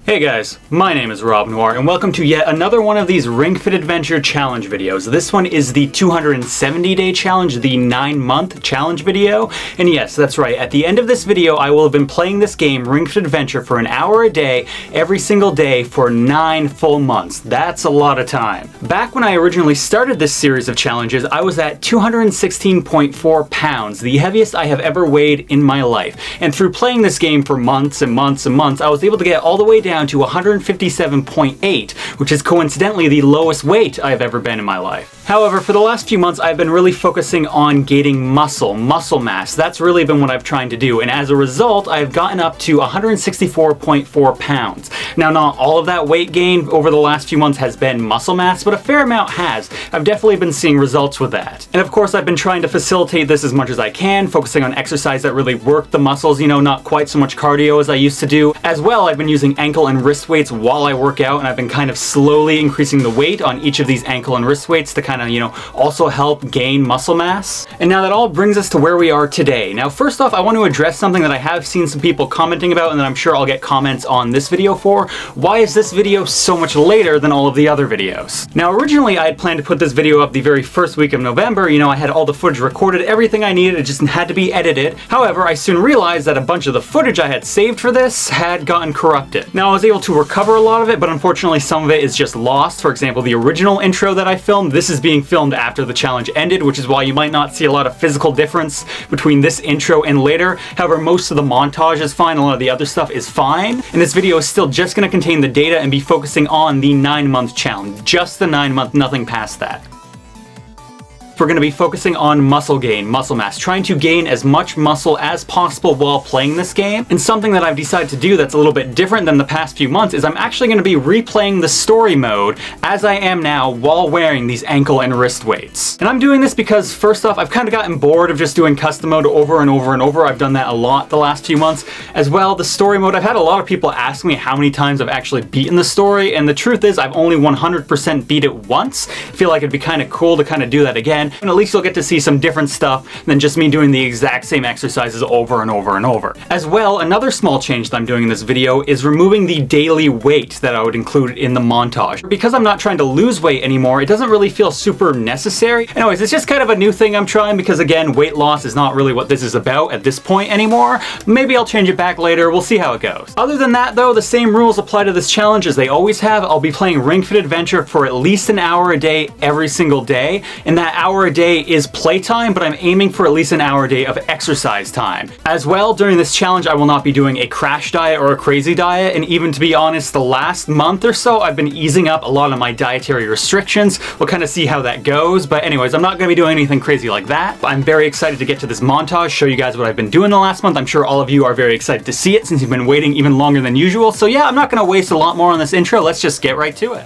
Hey guys, my name is Rob Noire, and welcome to yet another one of these Ring Fit Adventure challenge videos. This one is the 270-day challenge, the 9-month challenge video. And yes, that's right, at the end of this video, I will have been playing this game, Ring Fit Adventure, for an hour a day, every single day, for 9 full months. That's a lot of time. Back when I originally started this series of challenges, I was at 216.4 pounds, the heaviest I have ever weighed in my life. And through playing this game for months and months and months, I was able to get all the way down to 157.8, which is coincidentally the lowest weight I've ever been in my life. However, for the last few months, I've been really focusing on gaining muscle mass. That's really been what I've tried to do, and as a result, I've gotten up to 164.4 pounds. Now, not all of that weight gain over the last few months has been muscle mass, but a fair amount has. I've definitely been seeing results with that. And of course, I've been trying to facilitate this as much as I can, focusing on exercise that really work the muscles, not quite so much cardio as I used to do. As well, I've been using ankle and wrist weights while I work out, and I've been kind of slowly increasing the weight on each of these ankle and wrist weights to kind of, also help gain muscle mass. And now that all brings us to where we are today. Now, first off, I want to address something that I have seen some people commenting about, and that I'm sure I'll get comments on this video for. Why is this video so much later than all of the other videos? Now, originally I had planned to put this video up the very first week of November. I had all the footage recorded, everything I needed, it just had to be edited. However, I soon realized that a bunch of the footage I had saved for this had gotten corrupted. Now, I was able to recover a lot of it, but unfortunately some of it is just lost. For example, the original intro that I filmed, this is being filmed after the challenge ended, which is why you might not see a lot of physical difference between this intro and later. However, most of the montage is fine, a lot of the other stuff is fine, and this video is still just going to contain the data and be focusing on the 9-month challenge. Just the 9-month, nothing past that. We're going to be focusing on muscle gain, muscle mass, trying to gain as much muscle as possible while playing this game. And something that I've decided to do that's a little bit different than the past few months is I'm actually going to be replaying the story mode as I am now while wearing these ankle and wrist weights. And I'm doing this because, first off, I've kind of gotten bored of just doing custom mode over and over and over. I've done that a lot the last few months. As well, the story mode, I've had a lot of people ask me how many times I've actually beaten the story, and the truth is I've only 100% beat it once. I feel like it'd be kind of cool to kind of do that again. And at least you'll get to see some different stuff than just me doing the exact same exercises over and over and over. As well, another small change that I'm doing in this video is removing the daily weight that I would include in the montage. Because I'm not trying to lose weight anymore, it doesn't really feel super necessary. Anyways, it's just kind of a new thing I'm trying because, again, weight loss is not really what this is about at this point anymore. Maybe I'll change it back later. We'll see how it goes. Other than that, though, the same rules apply to this challenge as they always have. I'll be playing Ring Fit Adventure for at least an hour a day every single day, and that hour a day is playtime, but I'm aiming for at least an hour a day of exercise time. As well, during this challenge, I will not be doing a crash diet or a crazy diet, and even to be honest, the last month or so, I've been easing up a lot of my dietary restrictions. We'll kind of see how that goes, but anyways, I'm not going to be doing anything crazy like that. I'm very excited to get to this montage, show you guys what I've been doing the last month. I'm sure all of you are very excited to see it since you've been waiting even longer than usual. So yeah, I'm not going to waste a lot more on this intro. Let's just get right to it.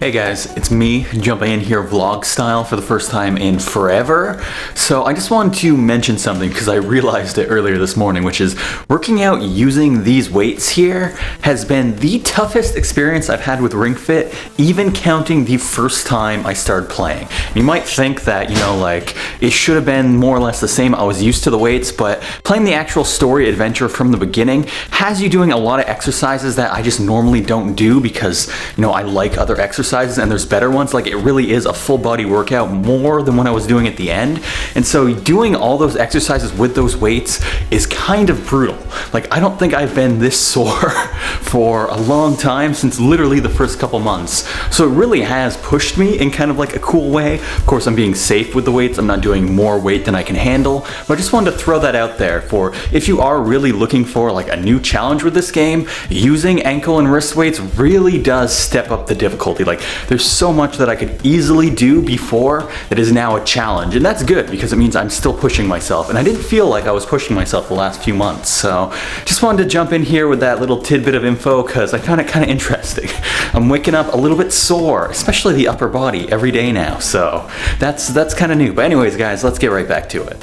Hey guys, it's me jumping in here vlog style for the first time in forever. So I just wanted to mention something because I realized it earlier this morning, which is working out using these weights here has been the toughest experience I've had with Ring Fit, even counting the first time I started playing. You might think that, like it should have been more or less the same. I was used to the weights, but playing the actual story adventure from the beginning has you doing a lot of exercises that I just normally don't do because, I like other exercises and there's better ones. Like, it really is a full body workout more than what I was doing at the end. And so doing all those exercises with those weights is kind of brutal. Like, I don't think I've been this sore for a long time, since literally the first couple months. So it really has pushed me in kind of like a cool way. Of course, I'm being safe with the weights. I'm not doing more weight than I can handle, but I just wanted to throw that out there for if you are really looking for like a new challenge with this game, using ankle and wrist weights really does step up the difficulty. Like, there's so much that I could easily do before that is now a challenge, and that's good because it means I'm still pushing myself, and I didn't feel like I was pushing myself the last few months. So just wanted to jump in here with that little tidbit of info because I found it kind of interesting. I'm waking up a little bit sore, especially the upper body, every day now, so that's kind of new. But anyways guys, let's get right back to it.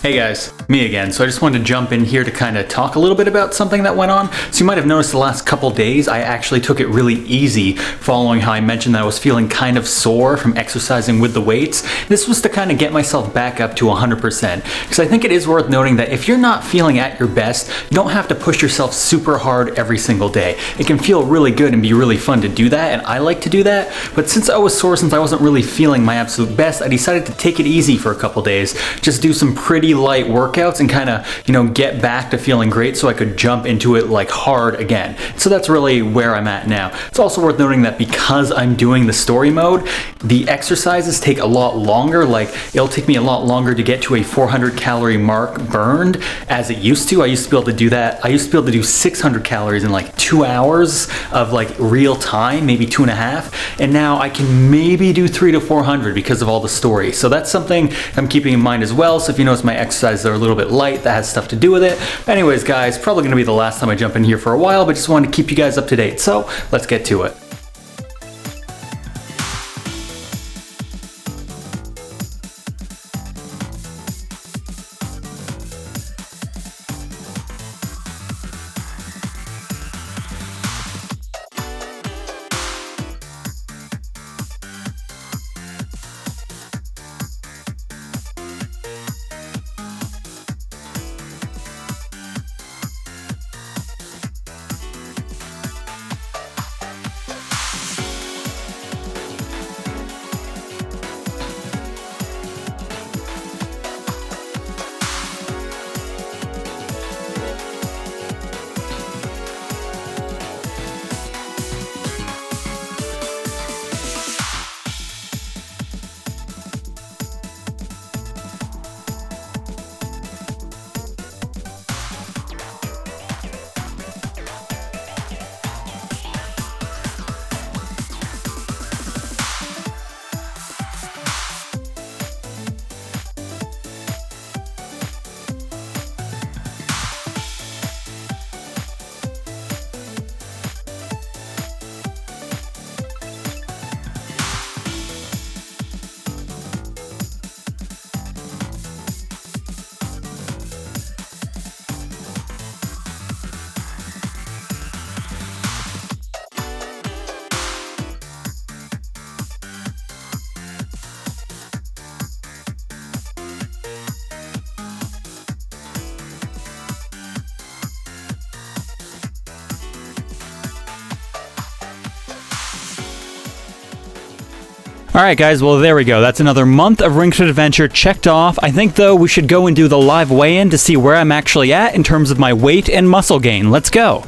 Hey guys, me again. So I just wanted to jump in here to kind of talk a little bit about something that went on. So you might have noticed the last couple days I actually took it really easy following how I mentioned that I was feeling kind of sore from exercising with the weights. This was to kind of get myself back up to 100%. Because I think it is worth noting that if you're not feeling at your best, you don't have to push yourself super hard every single day. It can feel really good and be really fun to do that, and I like to do that. But since I was sore, since I wasn't really feeling my absolute best, I decided to take it easy for a couple days. Just do some pretty light workouts and kind of, get back to feeling great so I could jump into it like hard again. So that's really where I'm at now. It's also worth noting that because I'm doing the story mode, the exercises take a lot longer. Like, it'll take me a lot longer to get to a 400 calorie mark burned as it used to. I used to be able to do that. I used to be able to do 600 calories in like 2 hours of like real time, maybe 2.5. And now I can maybe do 300 to 400 because of all the story. So that's something I'm keeping in mind as well. So if you notice my exercises are a little bit light, that has stuff to do with it. Anyways, guys, probably gonna be the last time I jump in here for a while, but just wanted to keep you guys up to date. So let's get to it. Alright guys, well there we go. That's another month of Ring Fit Adventure checked off. I think though we should go and do the live weigh-in to see where I'm actually at in terms of my weight and muscle gain. Let's go.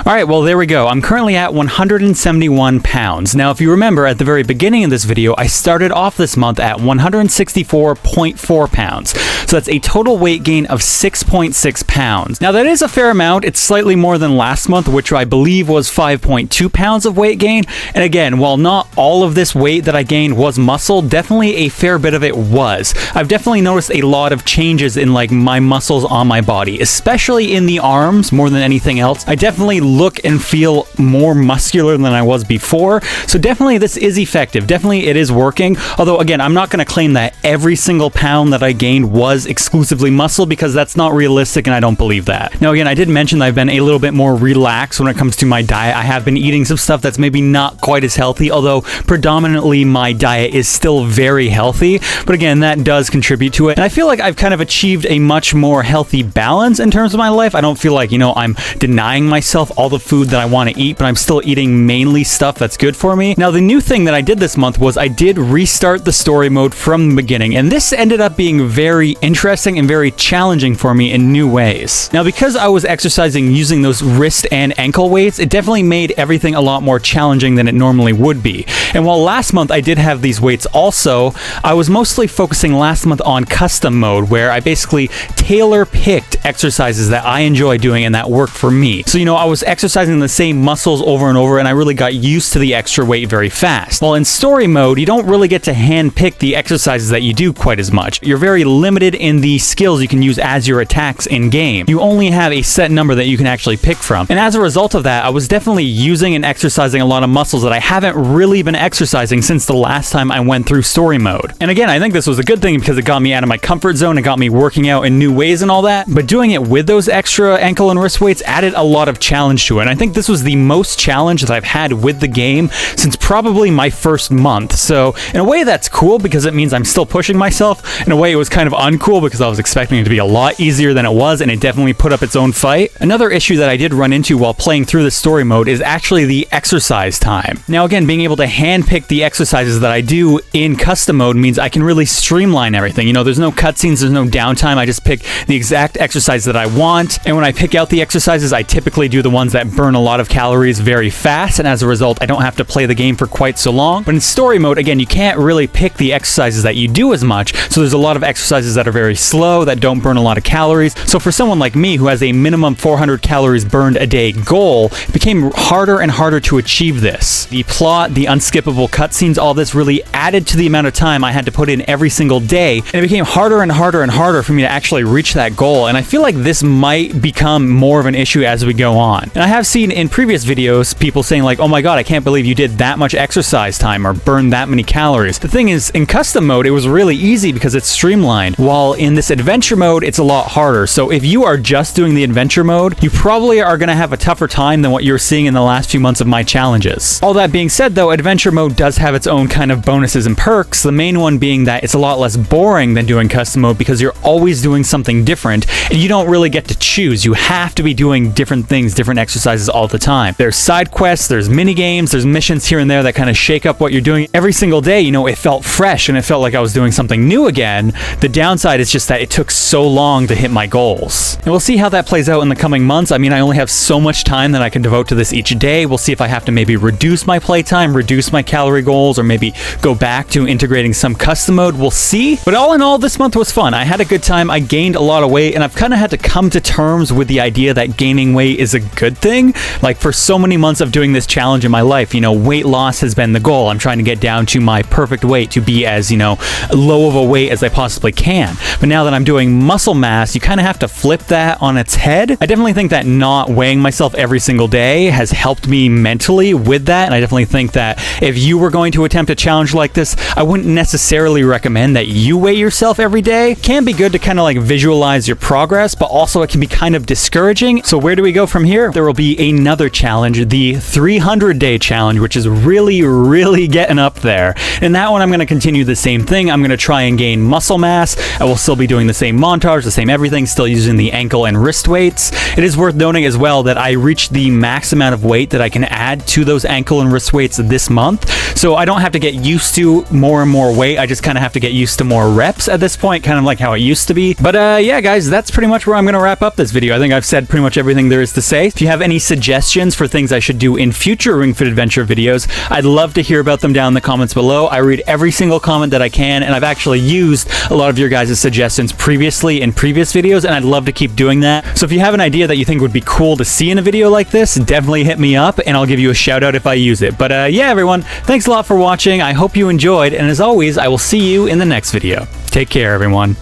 Alright, well there we go. I'm currently at 171 pounds. Now if you remember at the very beginning of this video, I started off this month at 164.4 pounds. So that's a total weight gain of 6.6 pounds. Now that is a fair amount. It's slightly more than last month, which I believe was 5.2 pounds of weight gain. And again, while not all of this weight that I gained was muscle, definitely a fair bit of it was. I've definitely noticed a lot of changes in like my muscles on my body, especially in the arms more than anything else. I definitely look and feel more muscular than I was before. So definitely this is effective. Definitely it is working. Although again, I'm not going to claim that every single pound that I gained was exclusively muscle because that's not realistic and I don't believe that. Now again, I did mention that I've been a little bit more relaxed when it comes to my diet. I have been eating some stuff that's maybe not quite as healthy, although predominantly my diet is still very healthy. But again, that does contribute to it. And I feel like I've kind of achieved a much more healthy balance in terms of my life. I don't feel like, I'm denying myself all the food that I want to eat, but I'm still eating mainly stuff that's good for me. Now, the new thing that I did this month was I did restart the story mode from the beginning, and this ended up being very interesting and very challenging for me in new ways. Now, because I was exercising using those wrist and ankle weights, it definitely made everything a lot more challenging than it normally would be. And while last month I did have these weights also, I was mostly focusing last month on custom mode, where I basically tailor-picked exercises that I enjoy doing and that work for me. So, I was exercising the same muscles over and over, and I really got used to the extra weight very fast. While in story mode, you don't really get to handpick the exercises that you do quite as much. You're very limited in the skills you can use as your attacks in game. You only have a set number that you can actually pick from. And as a result of that, I was definitely using and exercising a lot of muscles that I haven't really been exercising since the last time I went through story mode. And again, I think this was a good thing because it got me out of my comfort zone, it got me working out in new ways and all that. But doing it with those extra ankle and wrist weights added a lot of challenge to it. And I think this was the most challenge that I've had with the game since probably my first month. So in a way that's cool because it means I'm still pushing myself. In a way it was kind of uncool because I was expecting it to be a lot easier than it was, and it definitely put up its own fight. Another issue that I did run into while playing through the story mode is actually the exercise time. Now again, being able to handpick the exercises that I do in custom mode means I can really streamline everything. You know, there's no cutscenes, there's no downtime. I just pick the exact exercise that I want, and when I pick out the exercises, I typically do the ones that burn a lot of calories very fast, and as a result, I don't have to play the game for quite so long. But in story mode, again, you can't really pick the exercises that you do as much, so there's a lot of exercises that are very slow, that don't burn a lot of calories. So for someone like me who has a minimum 400 calories burned a day goal, it became harder and harder to achieve this. The plot, the unskippable cutscenes, all this really added to the amount of time I had to put in every single day, and it became harder and harder and harder for me to actually reach that goal. And I feel like this might become more of an issue as we go on. And I have seen in previous videos people saying like, oh my god, I can't believe you did that much exercise time or burned that many calories. The thing is, in custom mode, it was really easy because it's streamlined, while in this adventure mode, it's a lot harder. So if you are just doing the adventure mode, you probably are going to have a tougher time than what you're seeing in the last few months of my challenges. All that being said though, adventure mode does have its own kind of bonuses and perks, the main one being that it's a lot less boring than doing custom mode because you're always doing something different, and you don't really get to choose. You have to be doing different things, different exercises all the time. There's side quests, there's mini games, there's missions here and there that kind of shake up what you're doing every single day. You know, it felt fresh and it felt like I was doing something new again. The downside is just that it took so long to hit my goals. And we'll see how that plays out in the coming months. I mean, I only have so much time that I can devote to this each day. We'll see if I have to maybe reduce my playtime, reduce my calorie goals, or maybe go back to integrating some custom mode. We'll see. But all in all, this month was fun. I had a good time. I gained a lot of weight, and I've kind of had to come to terms with the idea that gaining weight is a good thing. Like, for so many months of doing this challenge in my life, you know, weight loss has been the goal. I'm trying to get down to my perfect weight, to be as, you know, low of a weight as I possibly can. But now that I'm doing muscle mass, you kind of have to flip that on its head. I definitely think that not weighing myself every single day has helped me mentally with that, and I definitely think that if you were going to attempt a challenge like this, I wouldn't necessarily recommend that you weigh yourself every day. It can be good to kind of like visualize your progress, but also it can be kind of discouraging. So where do we go from here? There will be another challenge, the 300-day challenge, which is really getting up there. And that one, I'm going to continue the same thing. I'm going to try and gain muscle mass. I will still be doing the same montage, the same everything, still using the ankle and wrist weights. It is worth noting as well that I reached the max amount of weight that I can add to those ankle and wrist weights this month. So I don't have to get used to more and more weight. I just kind of have to get used to more reps at this point, kind of like how it used to be. But yeah, guys, that's pretty much where I'm going to wrap up this video. I think I've said pretty much everything there is to say. If you have any suggestions for things I should do in future Ring Fit Adventure videos, I'd love to hear about them down in the comments below. I read every single comment that I can, and I've actually used a lot of your guys' suggestions previously in previous videos, and I'd love to keep doing that. So if you have an idea that you think would be cool to see in a video like this, definitely hit me up, and I'll give you a shout out if I use it. But yeah, everyone, thanks a lot for watching. I hope you enjoyed, and as always, I will see you in the next video. Take care, everyone.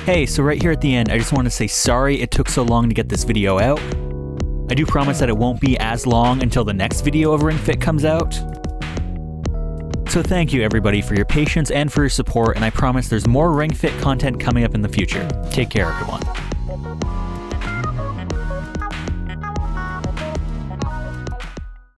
Hey, so right here at the end, I just want to say sorry it took so long to get this video out. I do promise that it won't be as long until the next video of Ring Fit comes out. So thank you everybody for your patience and for your support, and I promise there's more Ring Fit content coming up in the future. Take care, everyone.